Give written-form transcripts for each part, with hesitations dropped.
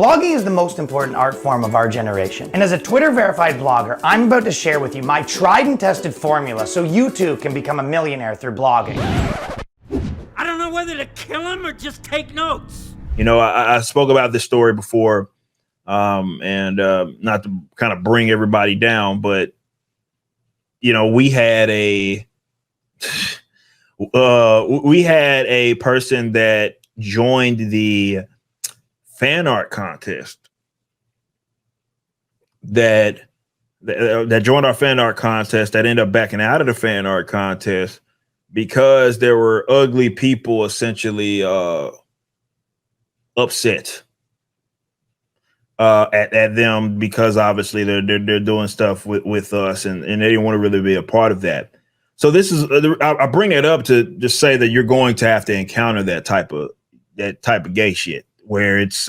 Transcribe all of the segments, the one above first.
Blogging is the most important art form of our generation. And as a Twitter-verified blogger, I'm about to share with you my tried and tested formula so you too can become a millionaire through blogging. I don't know whether to kill him or just take notes. You know, I spoke about this story before, and not to kind of bring everybody down, but, you know, we had a person that joined the fan art contest that joined our fan art contest that ended up backing out of the fan art contest because there were ugly people essentially upset at them because obviously they're doing stuff with us and they didn't want to really be a part of that. So this is I bring it up to just say that you're going to have to encounter that type of gay shit where it's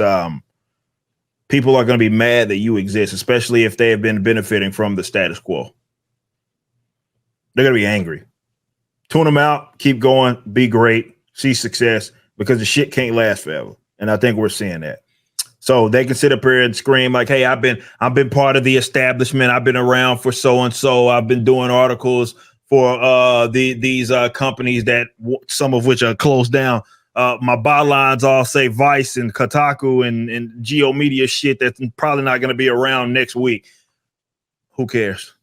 people are going to be mad that you exist, especially if they have been benefiting from the status quo. They're going to be angry. Tune them out, keep going, be great, see success, because the shit can't last forever. And I think we're seeing that. So they can sit up here and scream like, hey, I've been part of the establishment. I've been around for so-and-so. I've been doing articles for these companies that some of which are closed down. My bylines all say Vice and Kotaku and Geo Media shit that's probably not going to be around next week. Who cares?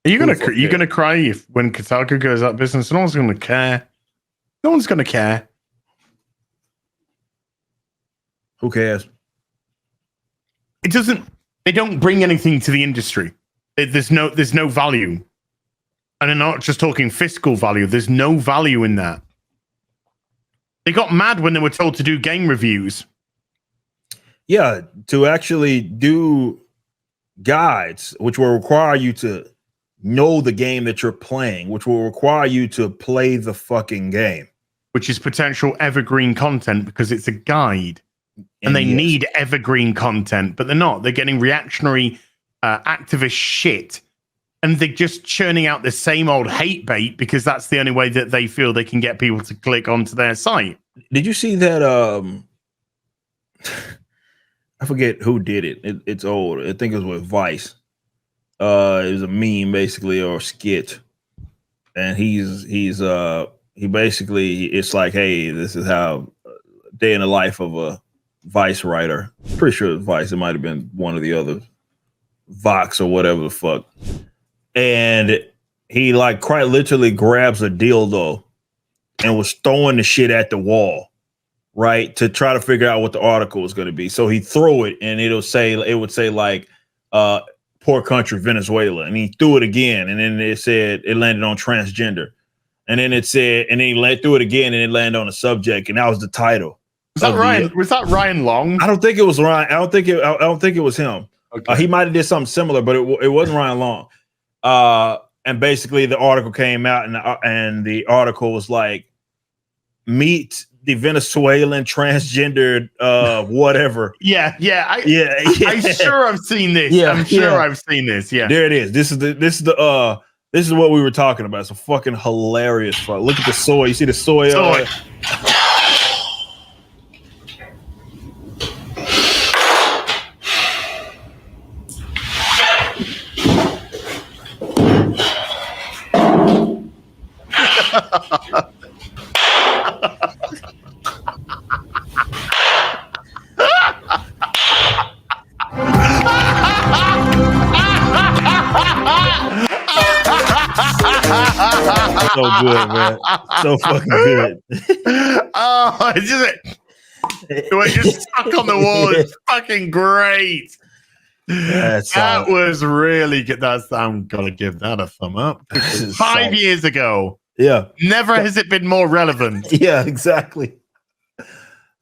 Are you gonna cry if when Kotaku goes out of business? No one's gonna care. No one's gonna care. Who cares? It doesn't. They don't bring anything to the industry. There's no value, and I'm not just talking fiscal value. There's no value in that. They got mad when they were told to do game reviews. Yeah, to actually do guides, which will require you to know the game that you're playing, which will require you to play the fucking game. Which is potential evergreen content because it's a guide. And they need evergreen content, but they're not. They're getting reactionary activist shit. And they're just churning out the same old hate bait because that's the only way that they feel they can get people to click onto their site. Did you see that? I forget who did it. It's old. I think it was with Vice. It was a meme basically or a skit. And he basically, it's like, hey, this is how day in the life of a Vice writer. Pretty sure it was Vice. It might have been one of the other Vox or whatever the fuck. And he like quite literally grabs a dildo and was throwing the shit at the wall, right, to try to figure out what the article was going to be. So he threw it and it would say like poor country Venezuela, and he threw it again and then it said it landed on transgender, and then it said, and then he threw it again and it landed on a subject, and that was the title. Was that Ryan Long? I don't think it was Ryan. I don't think it was him. Okay. He might have did something similar, but it wasn't Ryan Long. And basically the article came out and the article was like, meet the Venezuelan transgendered whatever. I'm sure I've seen this. Yeah, I'm sure I've seen this. Yeah. There it is. This is what we were talking about. It's a fucking hilarious fuck. Look at the soy. You see the soy? So good, man. So fucking good. Oh, it's just we're just stuck on the wall. It's fucking great. That was really good. I'm gonna give that a thumb up. 5 years ago. Yeah. Never has it been more relevant. Yeah, exactly.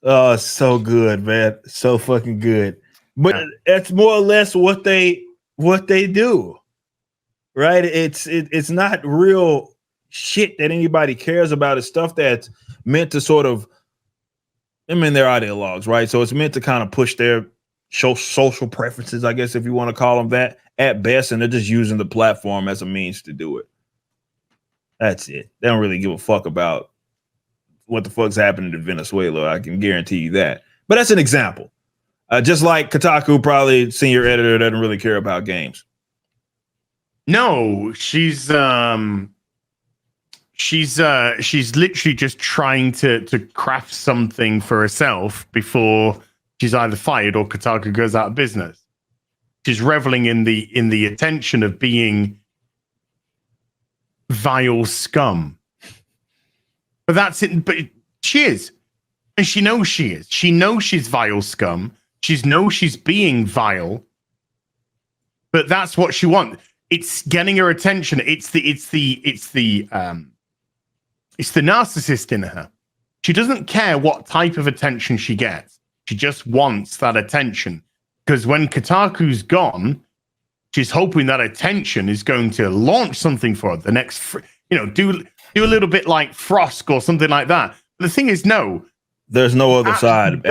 Oh, so good, man. So fucking good. But that's more or less what they do. Right? It's not real shit that anybody cares about. It's stuff that's meant to sort of, they're ideologues, right? So it's meant to kind of push their social preferences, I guess, if you want to call them that, at best, and they're just using the platform as a means to do it. That's it. They don't really give a fuck about what the fuck's happening to Venezuela. I can guarantee you that. But that's an example. Just like Kotaku, probably senior editor doesn't really care about games. No, she's literally just trying to craft something for herself before she's either fired or Kotaku goes out of business. She's reveling in the attention of being vile scum. But that's it. But she is, and she knows she is. She knows she's vile scum. She knows she's being vile. But that's what she wants. It's getting her attention. It's the narcissist in her. She doesn't care what type of attention she gets. She just wants that attention. Because when Kotaku's gone, she's hoping that attention is going to launch something for her. The next, do a little bit like Frosk or something like that. But the thing is, no. There's no other side.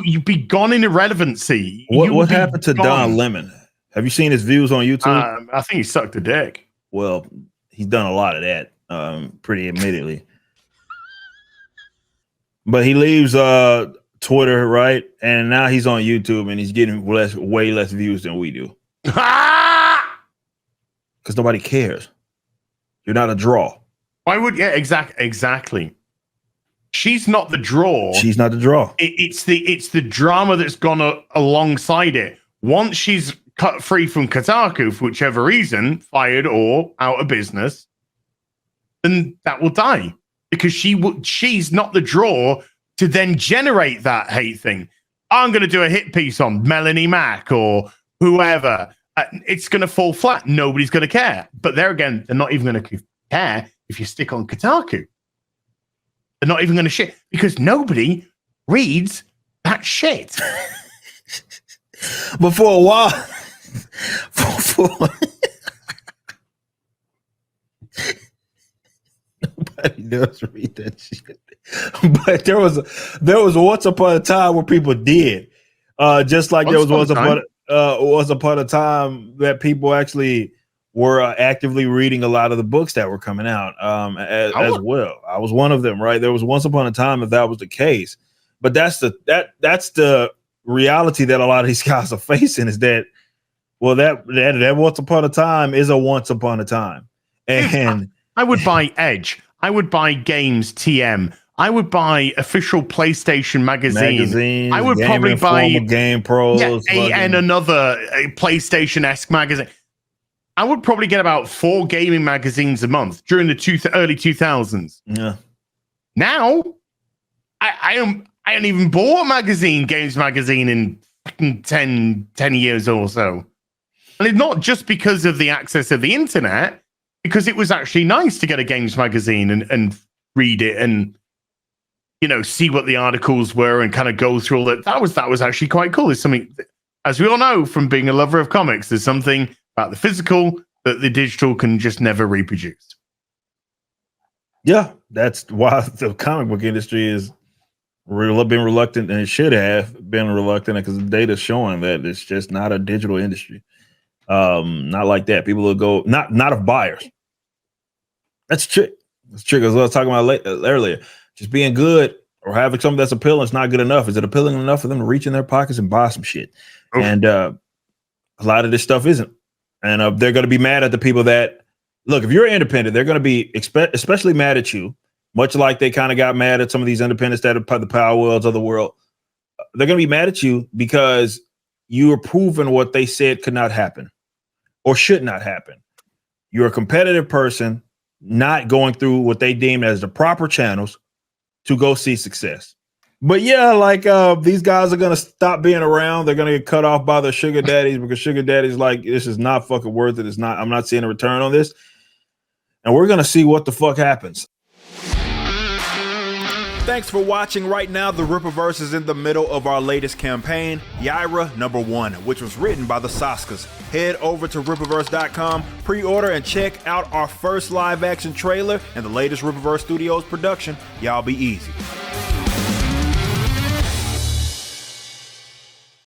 You'd be gone in irrelevancy. What happened to Don Lemon? Have you seen his views on YouTube? I think he sucked a dick. Well, he's done a lot of that, pretty admittedly. But he leaves Twitter, right? And now he's on YouTube, and he's getting way less views than we do. Because nobody cares. You're not a draw. Why would exactly? She's not the draw. She's not the draw. It's the drama that's gone alongside it. Once she's cut free from Kotaku for whichever reason, fired or out of business, then that will die because she's not the draw to then generate that hate thing. I'm going to do a hit piece on Melanie Mack or whoever. It's going to fall flat. Nobody's going to care. But there again, they're not even going to care if you stick on Kotaku. They're not even going to shit because nobody reads that shit. But for a while, nobody does read that shit. But there was once upon a time where people did. Just like there was once upon a time that people actually were actively reading a lot of the books that were coming out as well. I was one of them, right? There was once upon a time that was the case. But that's the reality that a lot of these guys are facing is that, well, that once upon a time is a once upon a time. And I would buy Edge. I would buy Games TM. I would buy official PlayStation magazine. I would probably buy Game Pros. And another PlayStation-esque magazine. I would probably get about 4 gaming magazines a month during the early 2000s. Yeah. Now, I haven't even bought a games magazine in fucking 10 years or so. And it's not just because of the access of the internet, because it was actually nice to get a games magazine and read it and, see what the articles were and kind of go through all that. That was actually quite cool. There's something, as we all know from being a lover of comics, there's something about the physical that the digital can just never reproduce. Yeah, that's why the comic book industry is been reluctant, and it should have been reluctant because the data's showing that it's just not a digital industry. Not like that. People will go not of buyers. That's trick. That's trick. As I was talking about earlier. Just being good or having something that's appealing is not good enough. Is it appealing enough for them to reach in their pockets and buy some shit? Oof. And a lot of this stuff isn't. And they're going to be mad at the people that look. If you're independent, they're going to be especially mad at you. Much like they kind of got mad at some of these independents that are the Power Worlds of the world. They're going to be mad at you because you are proving what they said could not happen or should not happen. You're a competitive person, not going through what they deem as the proper channels to go see success. But yeah, like these guys are going to stop being around. They're going to get cut off by their sugar daddies because sugar daddies like, this is not fucking worth it. I'm not seeing a return on this. And we're going to see what the fuck happens. Thanks for watching. Right now, the Rippaverse is in the middle of our latest campaign, Yaira #1, which was written by the Saskas. Head over to Rippaverse.com, pre-order, and check out our first live-action trailer and the latest Rippaverse Studios production, Y'all Be Easy.